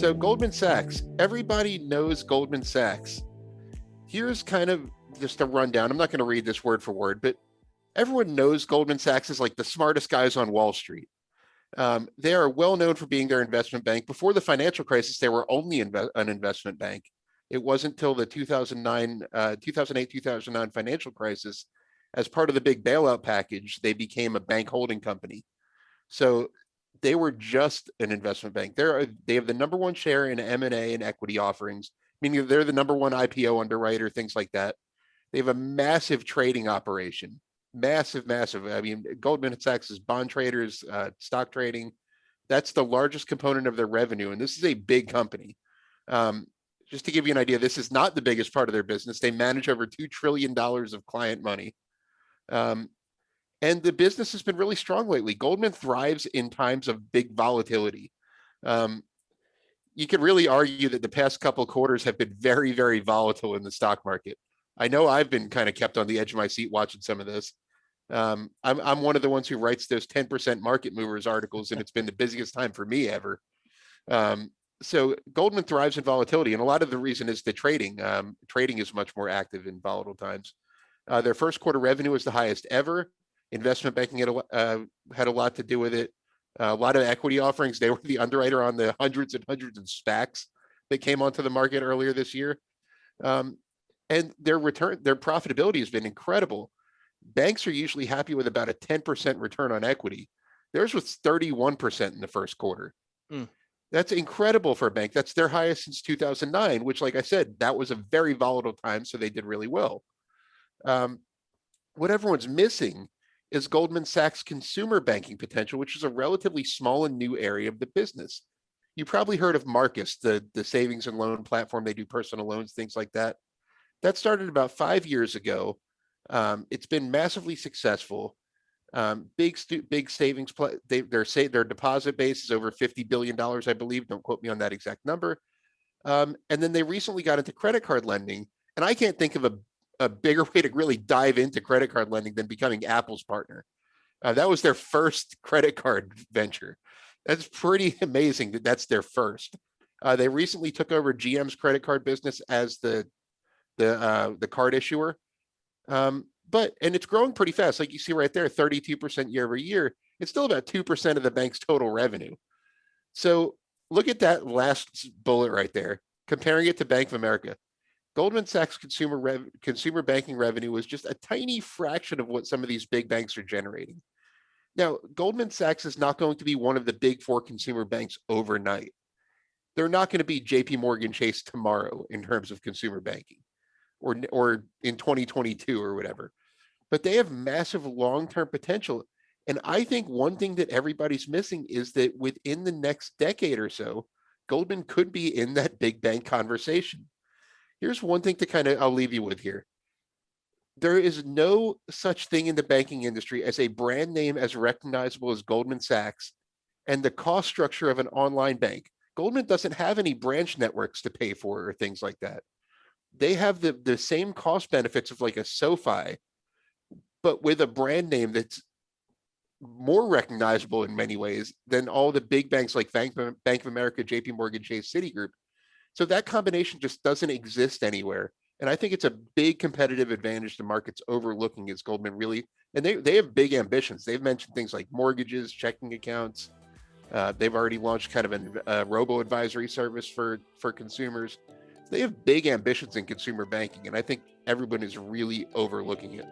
So Goldman Sachs, everybody knows Goldman Sachs. Here's kind of just a rundown. I'm not going to read this word for word, but everyone knows Goldman Sachs is like the smartest guys on Wall Street. They are well known for being their investment bank. Before the financial crisis, they were only an investment bank. It wasn't until the 2008, 2009 financial crisis, as part of the big bailout package, they became a bank holding company. So they were just an investment bank. They have the number one share in M&A and equity offerings, meaning they're the number one IPO underwriter, things like that. They have a massive trading operation, massive. I mean, Goldman Sachs is bond traders, stock trading. That's the largest component of their revenue, and this is a big company. Just to give you an idea, this is not the biggest part of their business. They manage over $2 trillion of client money. And the business has been really strong lately. Goldman thrives in times of big volatility. You could really argue that the past couple of quarters have been very, very volatile in the stock market. I know I've been kind of kept on the edge of my seat watching some of this. I'm one of the ones who writes those 10% market movers articles, and it's been the busiest time for me ever. So Goldman thrives in volatility, and a lot of the reason is the trading. Trading is much more active in volatile times. Their first quarter revenue was the highest ever. Investment banking had a lot to do with it. A lot of equity offerings. They were the underwriter on the hundreds and hundreds of SPACs that came onto the market earlier this year. And their profitability has been incredible. Banks are usually happy with about a 10% return on equity. Theirs was 31% in the first quarter. That's incredible for a bank. That's their highest since 2009, which, like I said, that was a very volatile time, so they did really well. What everyone's missing is Goldman Sachs' consumer banking potential, which is a relatively small and new area of the business. You probably heard of Marcus, the savings and loan platform. They do personal loans, things like that. That started about 5 years ago. It's been massively successful. Big savings. Their deposit base is over $50 billion, I believe. Don't quote me on that exact number. And then they recently got into credit card lending. And I can't think of a bigger way to really dive into credit card lending than becoming Apple's partner. That was their first credit card venture. That's pretty amazing that that's their first. They recently took over GM's credit card business as the card issuer. And it's growing pretty fast. Like you see right there, 32% year over year. It's still about 2% of the bank's total revenue. So look at that last bullet right there, comparing it to Bank of America. Goldman Sachs consumer banking revenue was just a tiny fraction of what some of these big banks are generating. Now, Goldman Sachs is not going to be one of the big four consumer banks overnight. They're not going to be JP Morgan Chase tomorrow in terms of consumer banking or in 2022 or whatever. But they have massive long-term potential. And I think one thing that everybody's missing is that within the next decade or so, Goldman could be in that big bank conversation. Here's one thing to I'll leave you with here. There is no such thing in the banking industry as a brand name as recognizable as Goldman Sachs and the cost structure of an online bank. Goldman doesn't have any branch networks to pay for or things like that. They have the same cost benefits of like a SoFi, but with a brand name that's more recognizable in many ways than all the big banks like Bank of America, JP Morgan Chase, Citigroup. So that combination just doesn't exist anywhere. And I think it's a big competitive advantage the market's overlooking is Goldman really, and they have big ambitions. They've mentioned things like mortgages, checking accounts. They've already launched kind of a robo-advisory service for consumers. They have big ambitions in consumer banking, and I think everyone is really overlooking it.